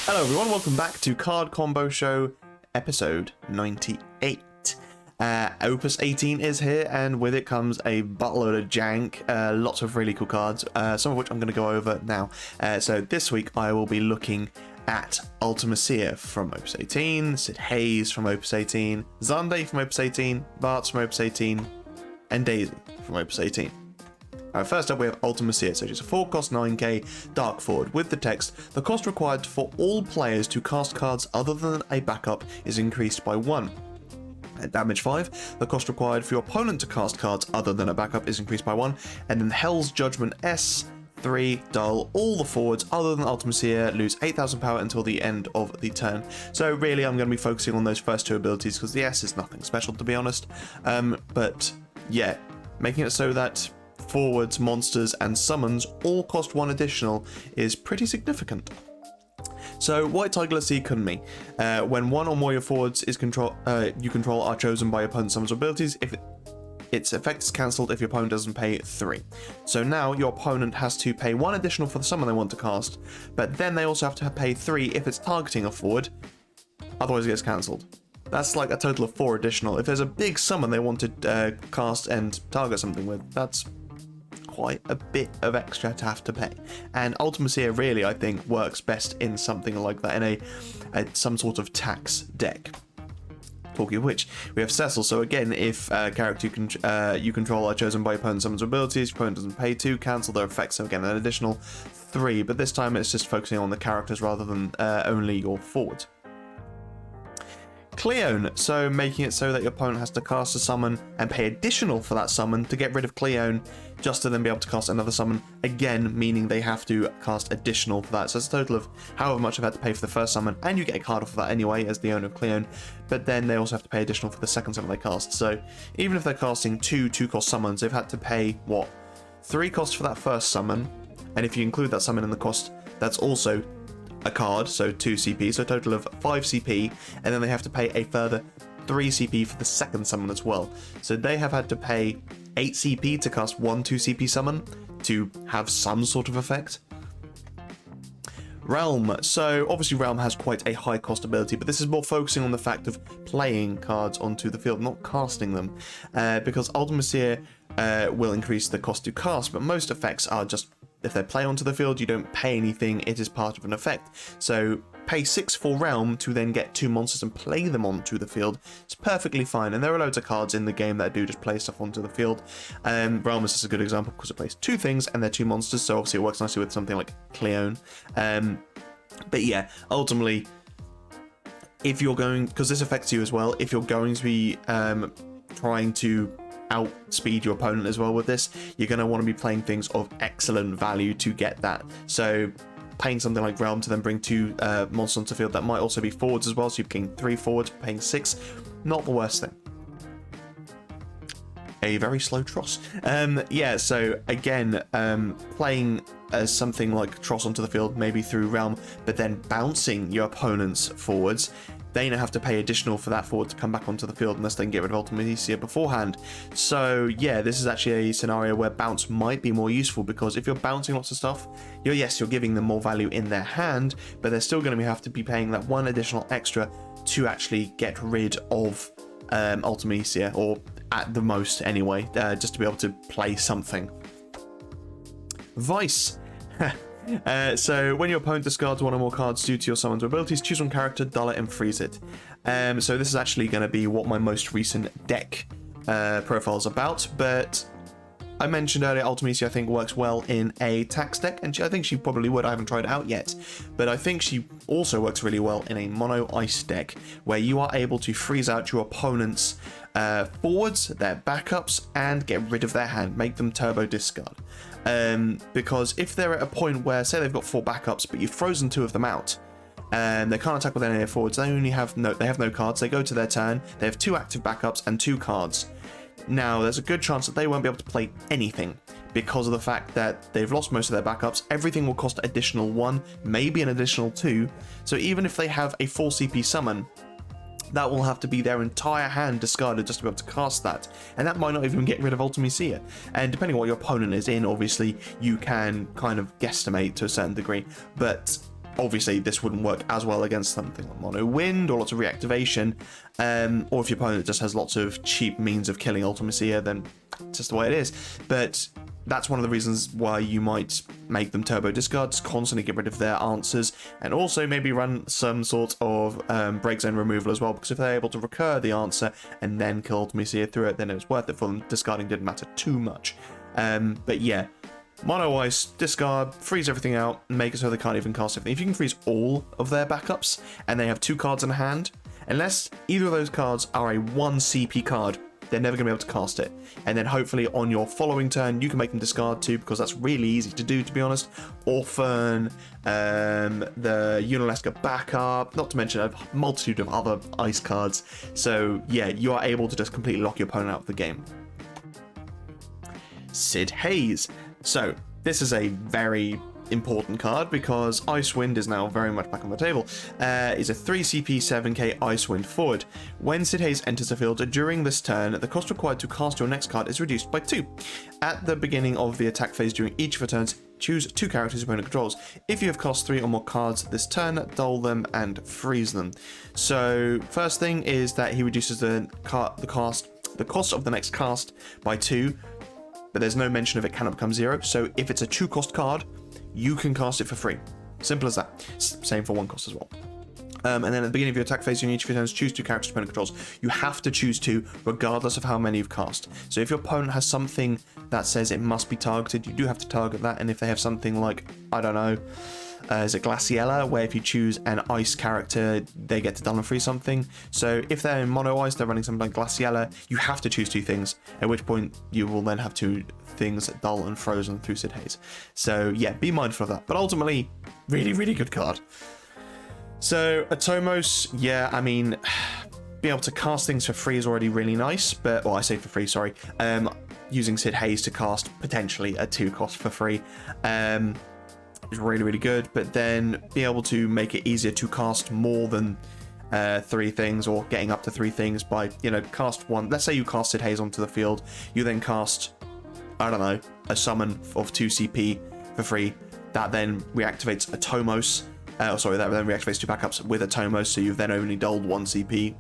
Hello everyone, welcome back to Card Combo Show episode 98. Opus 18 is here, and with it comes a buttload of jank, lots of really cool cards, some of which I'm going to go over now. So this week I will be looking at Ultimacia from Opus 18, Cid Haze from Opus 18, Xande from Opus 18, Bartz from Opus 18, and Daisy from Opus 18. First up we have Ultimacia, so it's a 4-cost 9k Dark Forward with the text, the cost required for all players to cast cards other than a backup is increased by 1. At damage 5, the cost required for your opponent to cast cards other than a backup is increased by 1, and then Hell's Judgment S, 3, dull, all the forwards other than Ultimacia lose 8,000 power until the end of the turn. So really I'm going to be focusing on those first two abilities because the S is nothing special to be honest, but yeah, making it so that forwards, monsters, and summons all cost 1 additional is pretty significant. So, White Tiger Looksee Kunmi. When one or more of your forwards you control are chosen by your opponent's summons or abilities, if its effect is cancelled if your opponent doesn't pay 3. So now your opponent has to pay 1 additional for the summon they want to cast, but then they also have to pay 3 if it's targeting a forward, otherwise it gets cancelled. That's like a total of 4 additional. If there's a big summon they want to cast and target something with, that's quite a bit of extra to have to pay. And Ultimacia really, I think, works best in something like that, in some sort of tax deck. Talking of which, we have Cecil. So again, if character you control are chosen by your opponent's summons or abilities, your opponent doesn't pay 2, cancel their effects, so again an additional 3, but this time it's just focusing on the characters rather than only your forwards. Cleone, so making it so that your opponent has to cast a summon and pay additional for that summon to get rid of Cleone, just to then be able to cast another summon, again meaning they have to cast additional for that. So it's a total of however much I've had to pay for the first summon, and you get a card off of that anyway as the owner of Cleone, but then they also have to pay additional for the second summon they cast. So even if they're casting 2 2-cost summons, they've had to pay, 3 costs for that first summon, and if you include that summon in the cost, that's also a card, so 2 CP, so a total of 5 CP, and then they have to pay a further 3 CP for the second summon as well. So they have had to pay 8 CP to cast 1 2 CP summon to have some sort of effect. Realm, so obviously Realm has quite a high cost ability, but this is more focusing on the fact of playing cards onto the field, not casting them, because Ultimacia will increase the cost to cast, but most effects are just, if they play onto the field, you don't pay anything, it is part of an effect. So pay 6 for Realm to then get 2 monsters and play them onto the field. It's perfectly fine, and there are loads of cards in the game that do just play stuff onto the field. Realm is just a good example because it plays 2 things and they're 2 monsters, so obviously it works nicely with something like Cleone. But yeah, ultimately, if you're going, because this affects you as well, if you're going to be trying to outspeed your opponent as well with this, you're going to want to be playing things of excellent value to get that. So paying something like Realm to then bring 2 monsters onto the field that might also be forwards as well, so you're getting 3 forwards, paying 6, not the worst thing. A very slow Tross. Yeah, so again, playing as something like Tross onto the field, maybe through Realm, but then bouncing your opponent's forwards, they now have to pay additional for that forward to come back onto the field unless they can get rid of Ultimacia beforehand. So yeah, this is actually a scenario where bounce might be more useful, because if you're bouncing lots of stuff, you're giving them more value in their hand, but they're still going to have to be paying that 1 additional extra to actually get rid of Ultimacia, or at the most anyway, just to be able to play something. Vice. So when your opponent discards 1 or more cards due to your summons or abilities, choose one character, dull it, and freeze it. So this is actually going to be what my most recent deck profile is about, but I mentioned earlier Ultimacia I think works well in a tax deck, and I think she probably would. I haven't tried it out yet, but I think she also works really well in a mono ice deck, where you are able to freeze out your opponent's forwards, their backups, and get rid of their hand, make them turbo discard. Because if they're at a point where, say they've got 4 backups, but you've frozen 2 of them out, and they can't attack with any of their forwards, they have no cards, they go to their turn, they have 2 active backups and 2 cards. Now, there's a good chance that they won't be able to play anything, because of the fact that they've lost most of their backups. Everything will cost additional 1, maybe an additional 2, so even if they have a full CP summon, that will have to be their entire hand discarded just to be able to cast that, and that might not even get rid of Ultimacia. And depending on what your opponent is in, obviously you can kind of guesstimate to a certain degree, but obviously this wouldn't work as well against something like mono wind or lots of reactivation, or if your opponent just has lots of cheap means of killing Ultimacia, then it's just the way it is. But that's one of the reasons why you might make them turbo discards, constantly get rid of their answers, and also maybe run some sort of break zone removal as well, because if they're able to recur the answer and then kill Ultimacia through it, then it was worth it for them. Discarding didn't matter too much. But yeah, mono ice, discard, freeze everything out, make it so they can't even cast everything. If you can freeze all of their backups and they have 2 cards in hand, unless either of those cards are a 1 CP card, they're never going to be able to cast it. And then hopefully on your following turn, you can make them discard too, because that's really easy to do, to be honest. Orphan, the Unalesca backup, not to mention a multitude of other ice cards. So yeah, you are able to just completely lock your opponent out of the game. Cid Haze. So this is a very important card because Icewind is now very much back on the table. Is a 3 CP 7k Icewind forward. When Cid Haze enters the field during this turn, the cost required to cast your next card is reduced by 2. At the beginning of the attack phase during each of your turns, choose 2 characters your opponent controls. If you have cast 3 or more cards this turn, dull them and freeze them. So first thing is that he reduces the cost of the next cast by 2, but there's no mention of it cannot become 0. So if it's a 2 cost card, you can cast it for free. Simple as that. Same for 1 cost as well. And then at the beginning of your attack phase, during each of your turns, choose 2 characters your opponent controls. You have to choose 2, regardless of how many you've cast. So if your opponent has something that says it must be targeted, you do have to target that. And if they have something like, I don't know, is it Glaciella, where if you choose an ice character, they get to dull and freeze something. So if they're in mono ice, they're running something like Glaciella, you have to choose 2 things, at which point you will then have 2 things dull and frozen through Cid Haze. So yeah, be mindful of that. But ultimately, really, really good card. So Atomos, yeah, I mean, being able to cast things for free is already really nice, but, well, I say for free, sorry. Using Cid Haze to cast potentially a 2 cost for free is really, really good, but then be able to make it easier to cast more than 3 things, or getting up to 3 things by, you know, cast 1. Let's say you cast Cid Haze onto the field, you then cast, I don't know, a summon of 2 CP for free. That then reactivates Atomos. That then reactivates 2 backups with Atomos, so you've then only dulled 1 CP,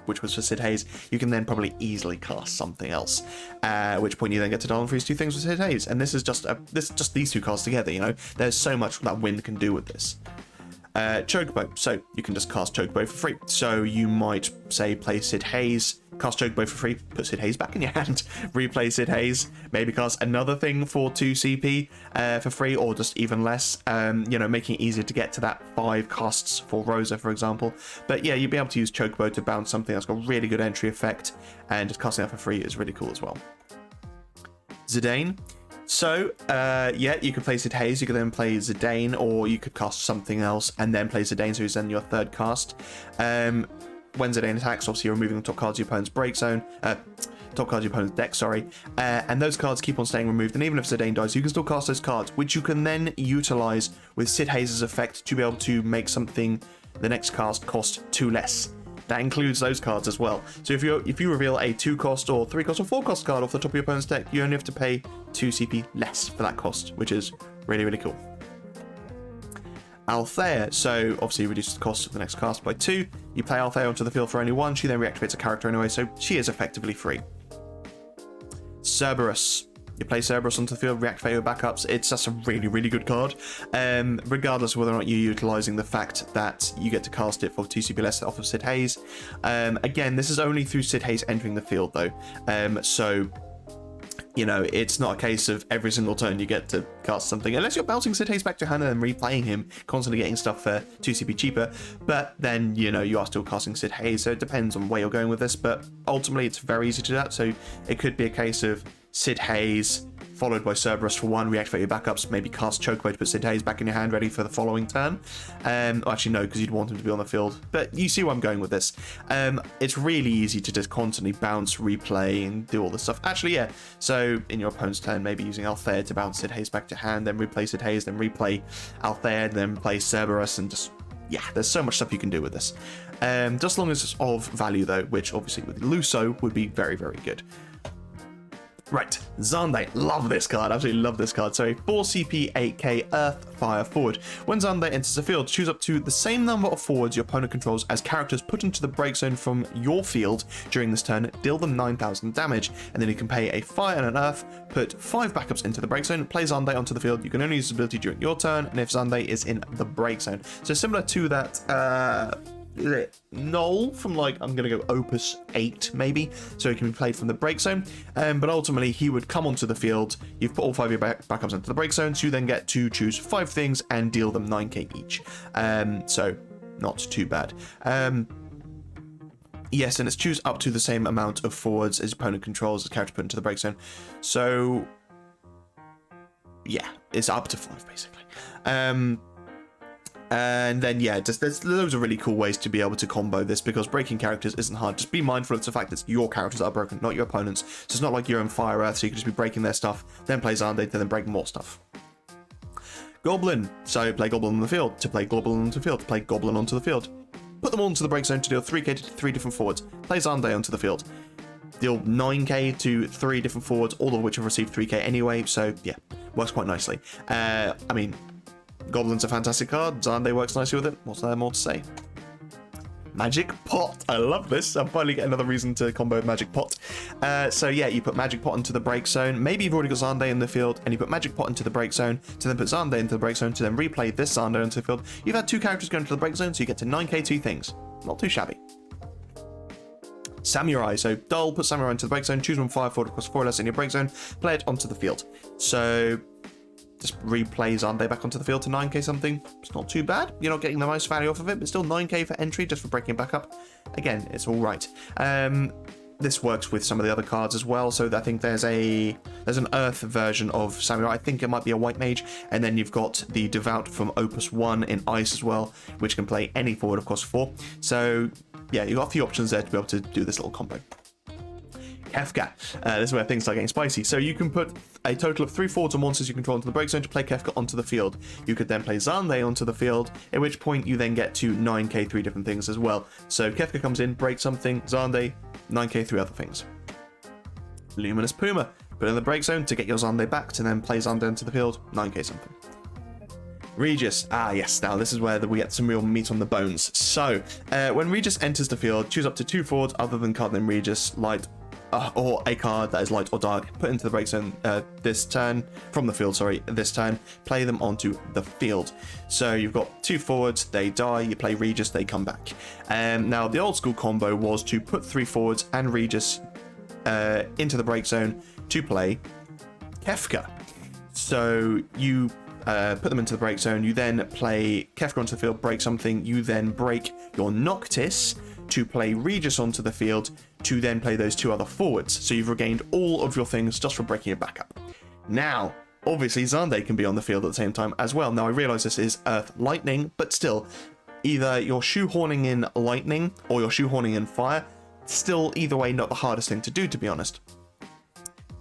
which was for Cid Haze. You can then probably easily cast something else, at which point you then get to dull and freeze 2 things with Cid Haze. And this is just these 2 cards together, you know. There's so much that Wind can do with this. Chocobo, so you can just cast Chocobo for free. So you might say play Cid Haze, cast Chocobo for free, put Cid Haze back in your hand, replay Cid Haze, maybe cast another thing for 2 CP for free, or just even less, you know, making it easier to get to that 5 casts for Rosa, for example. But yeah, you'll be able to use Chocobo to bounce something that's got really good entry effect, and just casting that for free is really cool as well. Zidane. So, yeah, you could play Cid Haze, you could then play Zidane, or you could cast something else and then play Zidane, so he's then your 3rd cast. When Zidane attacks, obviously you're removing the top cards of your opponent's break zone, top cards of your opponent's deck, sorry, and those cards keep on staying removed, and even if Zidane dies, you can still cast those cards, which you can then utilize with Cid Haze's effect to be able to make something the next cast cost 2 less. That includes those cards as well. So if you reveal a 2 cost or 3 cost or 4 cost card off the top of your opponent's deck, you only have to pay 2 CP less for that cost, which is really, really cool. Althea, so obviously reduces the cost of the next cast by 2. You play Althea onto the field for only 1, she then reactivates a character anyway, so she is effectively free. Cerberus. You play Cerberus onto the field, reactivate your backups. It's just a really, really good card. Regardless of whether or not you're utilizing the fact that you get to cast it for 2 CP less off of Cid Haze. Again, this is only through Cid Haze entering the field though. So, you know, it's not a case of every single turn you get to cast something, unless you're bouncing Cid Haze back to hand and then replaying him, constantly getting stuff for 2 CP cheaper. But then, you know, you are still casting Cid Haze, so it depends on where you're going with this. But ultimately, it's very easy to do that. So it could be a case of Cid Haze followed by Cerberus for 1, reactivate your backups, maybe cast Chocobo to put Cid Haze back in your hand ready for the following turn. Actually no, because you'd want him to be on the field, but you see where I'm going with this. It's really easy to just constantly bounce, replay, and do all this stuff. Actually, yeah, so in your opponent's turn, maybe using Althea to bounce Cid Haze back to hand, then replay Cid Haze, then replay Althea, then play Cerberus, and just, yeah, there's so much stuff you can do with this. Just as long as it's of value though, which obviously with Luso would be very, very good. Right, Xande, love this card, absolutely love this card. So a 4 CP 8k Earth Fire forward. When Xande enters the field, choose up to the same number of forwards your opponent controls as characters put into the break zone from your field during this turn, deal them 9,000 damage, and then you can pay a fire and an earth, put 5 backups into the break zone, play Xande onto the field. You can only use this ability during your turn, and if Xande is in the break zone. So similar to that, is it Null from, like, I'm gonna go Opus 8 maybe, so he can be played from the break zone, but ultimately he would come onto the field. You've put all 5 of your backups into the break zone, so you then get to choose 5 things and deal them 9k each, so not too bad. Yes, and it's choose up to the same amount of forwards as opponent controls as character put into the break zone, so yeah, it's up to 5 basically. And then, yeah, just there's loads of really cool ways to be able to combo this, because breaking characters isn't hard. Just be mindful of the fact that it's your characters that are broken, not your opponents. So it's not like you're on Fire Earth, so you can just be breaking their stuff, then play Xande, then break more stuff. Goblin. So play Goblin on the field, to play Goblin onto the field, play Goblin onto the field. Put them all into the break zone to deal 3k to 3 different forwards. Play Xande onto the field. Deal 9k to 3 different forwards, all of which have received 3k anyway, so yeah, works quite nicely. I mean, Goblin's a fantastic card. Xande works nicely with it. What's there more to say? Magic Pot. I love this. I'm finally getting another reason to combo Magic Pot. So yeah, you put Magic Pot into the break zone. Maybe you've already got Xande in the field, and you put Magic Pot into the break zone, to then put Xande into the break zone, to then replay this Xande into the field. You've had 2 characters go into the break zone, so you get to 9k 2 things. Not too shabby. Samurai. So Dull, put Samurai into the break zone, choose 1 fire forward across 4 less in your break zone, play it onto the field. So just replay Xande back onto the field to 9k something. It's not too bad. You're not getting the most value off of it, but still 9k for entry just for breaking it back up. Again, it's all right. This works with some of the other cards as well. So I think there's an Earth version of Samurai. I think it might be a White Mage, and then you've got the Devout from Opus 1 in Ice as well, which can play any forward across 4. So yeah, you've got a few options there to be able to do this little combo. Kefka. This is where things start getting spicy. So you can put a total of 3 forwards or monsters you control into the break zone to play Kefka onto the field. You could then play Xande onto the field, at which point you then get to 9k 3 different things as well. So Kefka comes in, breaks something, Xande, 9k 3 other things. Luminous Puma. Put in the break zone to get your Xande back, to then play Xande into the field, 9k something. Regis. Ah, yes. Now, this is where we get some real meat on the bones. So, when Regis enters the field, choose up to 2 forwards other than card named Regis, light, or a card that is light or dark, put into the break zone this turn, from the field, sorry, this turn, play them onto the field. So you've got 2 forwards, they die, you play Regis, they come back. Now, the old school combo was to put 3 forwards and Regis into the break zone to play Kefka. So you put them into the break zone, you then play Kefka onto the field, break something, you then break your Noctis to play Regis onto the field, to then play those 2 other forwards. So you've regained all of your things just for breaking it back up. Now, obviously Xande can be on the field at the same time as well. Now, I realise this is Earth Lightning, but still, either you're shoehorning in Lightning or you're shoehorning in Fire. Still, either way, not the hardest thing to do, to be honest.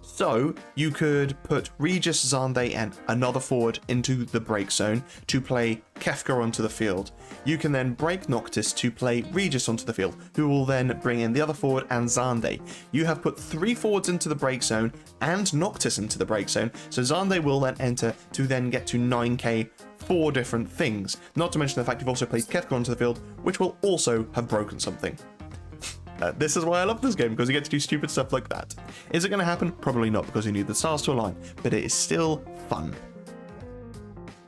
So you could put Regis, Xande, and another forward into the break zone to play Kefka onto the field. You can then break Noctis to play Regis onto the field, who will then bring in the other forward and Xande. You have put 3 forwards into the break zone and Noctis into the break zone, so Xande will then enter to then get to 9k 4 different things. Not to mention the fact you've also played Kefka onto the field, which will also have broken something. This is why I love this game, because you get to do stupid stuff like that. Is it going to happen? Probably not, because you need the stars to align, but it is still fun.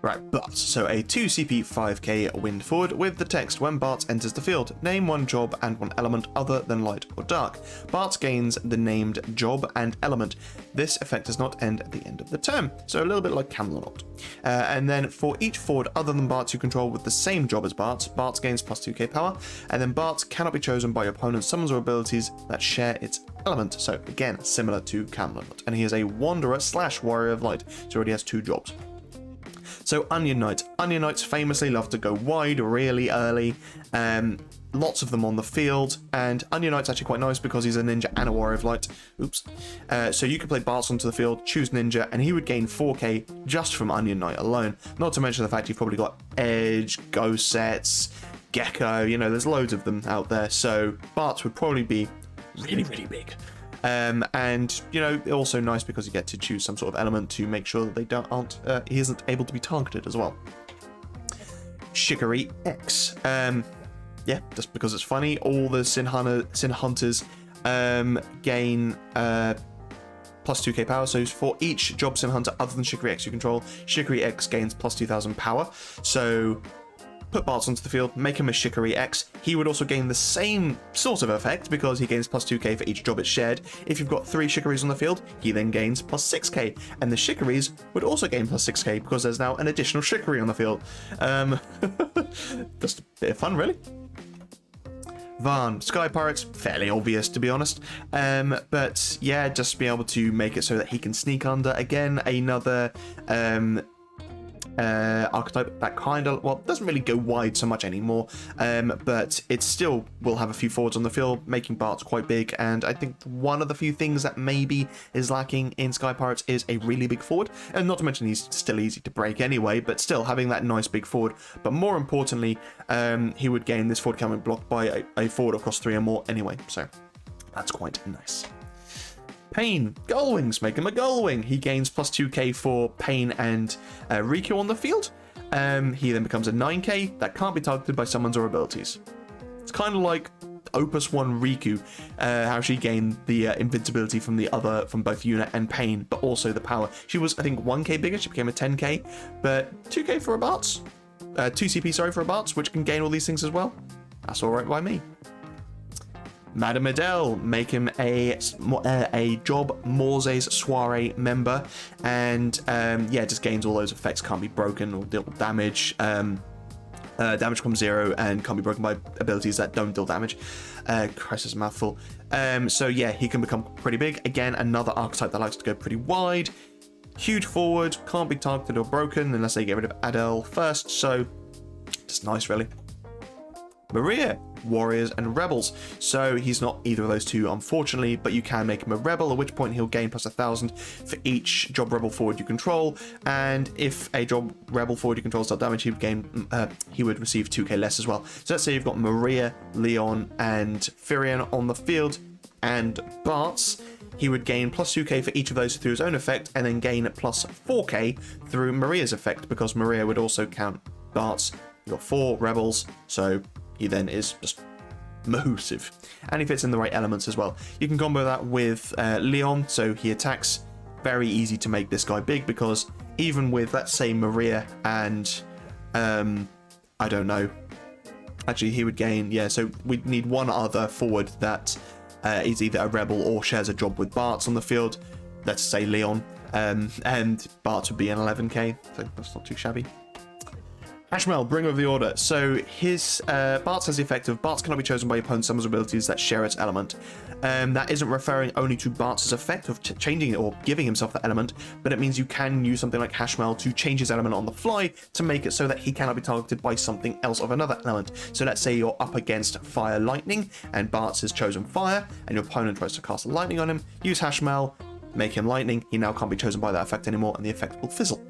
Right, Bartz. So a 2 CP 5k wind forward with the text, when Bartz enters the field, name 1 job and 1 element other than light or dark. Bartz gains the named job and element. This effect does not end at the end of the turn, so a little bit like Camelot. And then for each forward other than Bartz you control with the same job as Bartz, Bartz gains plus 2k power, and then Bartz cannot be chosen by your opponent's summons or abilities that share its element. So again, similar to Camelot. And he is a Wanderer / Warrior of Light, so he already has 2 jobs. So Onion Knight. Onion Knights famously love to go wide really early. Lots of them on the field, and Onion Knight's actually quite nice because he's a ninja and a warrior of light. Oops. So you could play Bartz onto the field, choose ninja, and he would gain 4k just from Onion Knight alone. Not to mention the fact you've probably got Edge, Ghost Sets, Gecko, you know, there's loads of them out there, so Bartz would probably be really, really big. And, you know, also nice because you get to choose some sort of element to make sure that he isn't able to be targeted as well. Chicory X. Yeah, just because it's funny, all the Sin Hunters gain plus 2k power. So for each job Sin Hunter other than Chicory X you control, Chicory X gains plus 2000 power. So put Bartz onto the field, make him a Chicory X. He would also gain the same sort of effect because he gains plus 2k for each job it's shared. If you've got 3 Chicories on the field, he then gains plus 6k. And the Chicories would also gain plus 6k because there's now an additional Chicory on the field. Just a bit of fun, really. Van, Sky Pirates, fairly obvious to be honest, but yeah, just be able to make it so that he can sneak under. Again, another archetype that kind of, well, doesn't really go wide so much anymore, but it still will have a few forwards on the field, making Bartz quite big. And I think one of the few things that maybe is lacking in Sky Pirates is a really big forward, and not to mention he's still easy to break anyway, but still having that nice big forward. But more importantly, he would gain this forward coming blocked by a forward across 3 or more anyway, so that's quite nice. Pain, Gullwings, make him a Gullwing. He gains plus 2k for Pain and Riku on the field. He then becomes a 9k that can't be targeted by summons or abilities. It's kind of like Opus 1 Riku, how she gained the invincibility from both Yuna and Pain, but also the power. She was, I think, 1k bigger, she became a 10k, but 2k for a Bartz. 2 CP, sorry, for a Bartz, which can gain all these things as well. That's alright by me. Madame Adele, make him a job Morze's Soiree member, and yeah, just gains all those effects, can't be broken or deal damage. Damage becomes 0 and can't be broken by abilities that don't deal damage. Christ, is a mouthful. So yeah, he can become pretty big. Again, another archetype that likes to go pretty wide. Huge forward, can't be targeted or broken unless they get rid of Adele first, so just nice, really. Maria, Warriors and Rebels. So he's not either of those two, unfortunately, but you can make him a Rebel, at which point he'll gain plus 1000 for each job Rebel forward you control. And if a job Rebel forward you control does damage, he would receive 2k less as well. So let's say you've got Maria, Leon, and Firion on the field, and Bartz. He would gain plus 2k for each of those through his own effect, and then gain plus 4k through Maria's effect, because Maria would also count Bartz. You've got 4 Rebels, so he then is just massive, and he fits in the right elements as well. You can combo that with Leon, so he attacks. Very easy to make this guy big, because even with, let's say, Maria and I don't know, actually he would gain, yeah, so we'd need one other forward that is either a Rebel or shares a job with Bartz on the field. Let's say Leon, and Bartz would be an 11k, so that's not too shabby. Ashmel, Bringer of the Order. So his Bartz has the effect of Bartz cannot be chosen by your opponent's summons abilities that share its element. That isn't referring only to Bartz's effect of changing it or giving himself that element, but it means you can use something like Hashmel to change his element on the fly to make it so that he cannot be targeted by something else of another element. So let's say you're up against Fire Lightning and Bartz has chosen Fire and your opponent tries to cast Lightning on him, use Hashmel, make him Lightning, he now can't be chosen by that effect anymore and the effect will fizzle.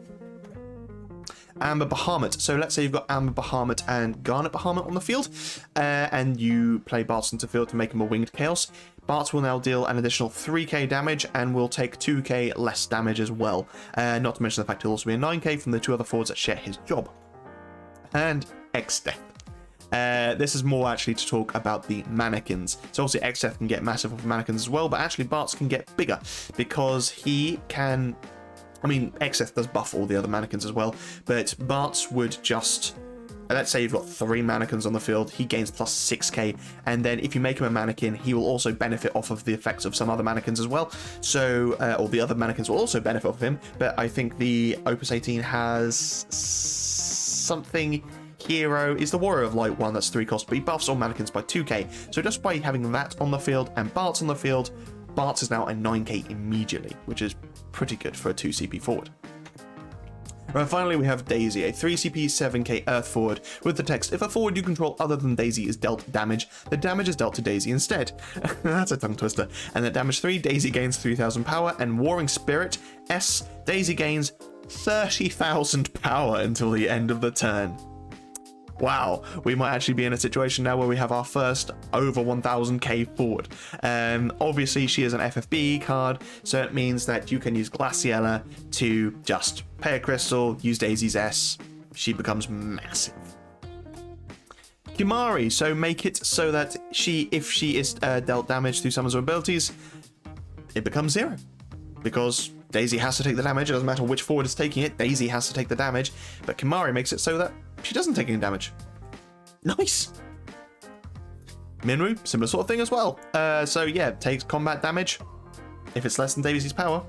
Amber Bahamut. So let's say you've got Amber Bahamut and Garnet Bahamut on the field, and you play Bartz into field to make him a Winged Chaos. Bartz will now deal an additional 3k damage and will take 2k less damage as well. Not to mention the fact he'll also be a 9k from the 2 other forwards that share his job. And X-Death. This is more actually to talk about the mannequins. So obviously X-Death can get massive off mannequins as well, but actually Bartz can get bigger because he can... I mean, Xeth does buff all the other mannequins as well, but Bartz would just... Let's say you've got 3 mannequins on the field, he gains plus 6k, and then if you make him a mannequin, he will also benefit off of the effects of some other mannequins as well. So, or the other mannequins will also benefit off of him, but I think the Opus XVIII has something... Hero is the Warrior of Light one, that's 3 cost, but he buffs all mannequins by 2k. So just by having that on the field and Bartz on the field, Bartz is now a 9k immediately, which is pretty good for a 2 CP forward. Right, finally we have Daisy, a 3 CP 7k Earth forward with the text, if a forward you control other than Daisy is dealt damage, the damage is dealt to Daisy instead. That's a tongue twister. And at damage 3, Daisy gains 3000 power, and Warring Spirit S, Daisy gains 30,000 power until the end of the turn. wow, we might actually be in a situation now where we have our first over 1000k forward. Obviously, she is an FFB card, so it means that you can use Glaciella to just pay a crystal, use Daisy's S. She becomes massive. Kimari, so make it so that if she is dealt damage through summons or abilities, it becomes 0. Because Daisy has to take the damage, it doesn't matter which forward is taking it, Daisy has to take the damage, but Kimari makes it so that she doesn't take any damage. Nice! Minwu, similar sort of thing as well. So yeah, takes combat damage. If it's less than Daisy's power,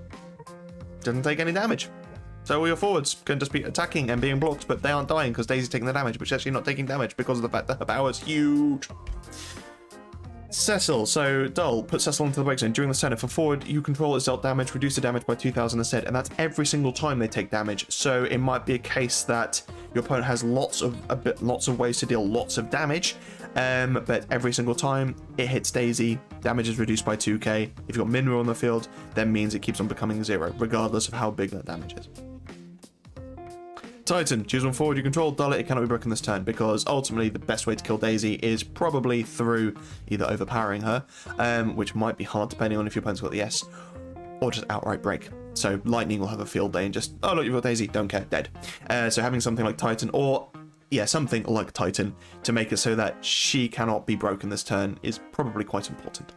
doesn't take any damage. So all your forwards can just be attacking and being blocked, but they aren't dying because Daisy's taking the damage, but she's actually not taking damage because of the fact that her power is huge. Cecil, so Dull, put Cecil into the break zone. During the turn, if a forward you control is dealt damage, reduce the damage by 2000 instead, and that's every single time they take damage. So it might be a case that your opponent has lots of ways to deal lots of damage, but every single time it hits Daisy, damage is reduced by 2k. If you've got Minwu on the field, that means it keeps on becoming 0, regardless of how big that damage is. Titan, choose one forward you control, dull it, it cannot be broken this turn, because ultimately the best way to kill Daisy is probably through either overpowering her, which might be hard depending on if your opponent's got the S, or just outright break. So Lightning will have a field day and just, oh look, you've got Daisy, don't care, dead. So having something like Titan, or yeah, something like Titan, to make it so that she cannot be broken this turn is probably quite important.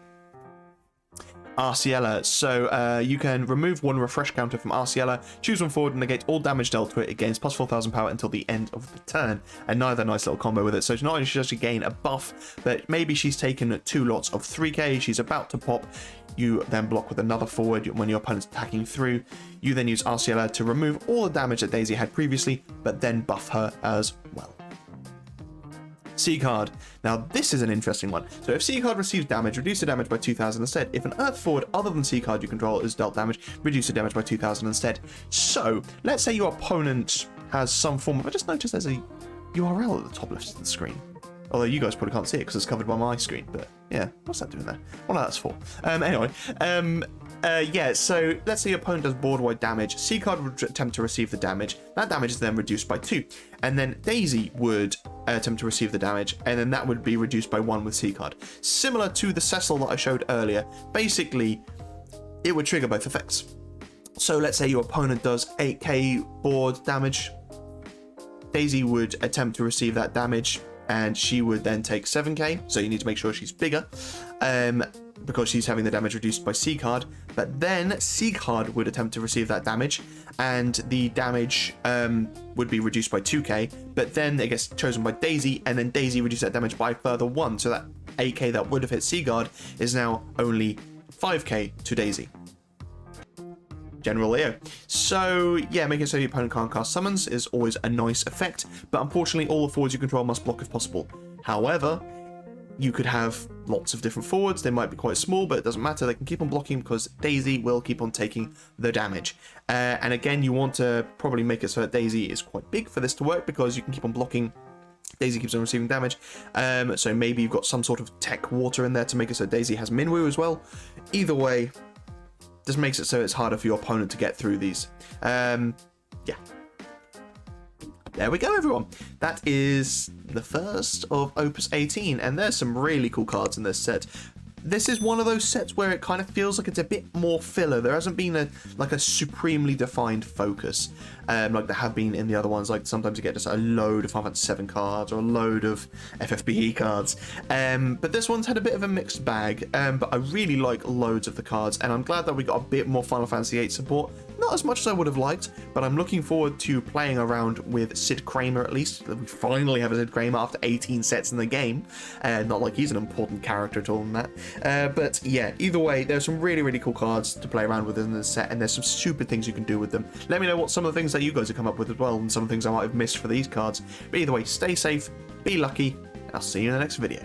Arciella, so you can remove one refresh counter from Arciella, choose one forward and negate all damage dealt to it. It gains plus 4000 power until the end of the turn. Another nice little combo with it. So not only does she gain a buff, but maybe she's taken 2 lots of 3k, she's about to pop, you then block with another forward when your opponent's attacking through. You then use Arciella to remove all the damage that Daisy had previously, but then buff her as well. C card. Now this is an interesting one. So if C card receives damage, reduce the damage by 2000 instead. If an earth forward other than C card you control is dealt damage, reduce the damage by 2000 instead. So let's say your opponent has some form of, I just noticed there's a URL at the top left of the screen. Although you guys probably can't see it because it's covered by my screen, but yeah, what's that doing there? Well, that's for. Anyway, yeah, so let's say your opponent does board-wide damage. C card would attempt to receive the damage. That damage is then reduced by 2. And then Daisy would attempt to receive the damage, and then that would be reduced by 1 with C card. Similar to the Cecil that I showed earlier, basically, it would trigger both effects. So let's say your opponent does 8k board damage. Daisy would attempt to receive that damage, and she would then take 7k, so you need to make sure she's bigger, because she's having the damage reduced by C card, but then C card would attempt to receive that damage, and the damage would be reduced by 2k, but then it gets chosen by Daisy, and then Daisy reduces that damage by a further 1, so that 8k that would have hit C card is now only 5k to Daisy. General Leo. So yeah, making it so your opponent can't cast summons is always a nice effect, but unfortunately all the forwards you control must block if possible. However, you could have lots of different forwards, they might be quite small, but it doesn't matter, they can keep on blocking because Daisy will keep on taking the damage. And again, you want to probably make it so that Daisy is quite big for this to work, because you can keep on blocking, Daisy keeps on receiving damage. So maybe you've got some sort of tech water in there to make it so Daisy has Minwu as well. Either way, just makes it so it's harder for your opponent to get through these. Yeah. There we go, everyone. That is the first of Opus 18, and there's some really cool cards in this set. This is one of those sets where it kind of feels like it's a bit more filler. There hasn't been a supremely defined focus, like there have been in the other ones. Like sometimes you get just a load of Final Fantasy TCG cards or a load of FFBE cards. But this one's had a bit of a mixed bag. But I really like loads of the cards, and I'm glad that we got a bit more Final Fantasy VIII support. Not as much as I would have liked, but I'm looking forward to playing around with Cid Kramer at least. We finally have a Cid Kramer after 18 sets in the game. Not like he's an important character at all in that. But yeah, either way, there's some really, really cool cards to play around with in this set, and there's some stupid things you can do with them. Let me know what some of the things that you guys have come up with as well, and some things I might have missed for these cards. But either way, stay safe, be lucky, and I'll see you in the next video.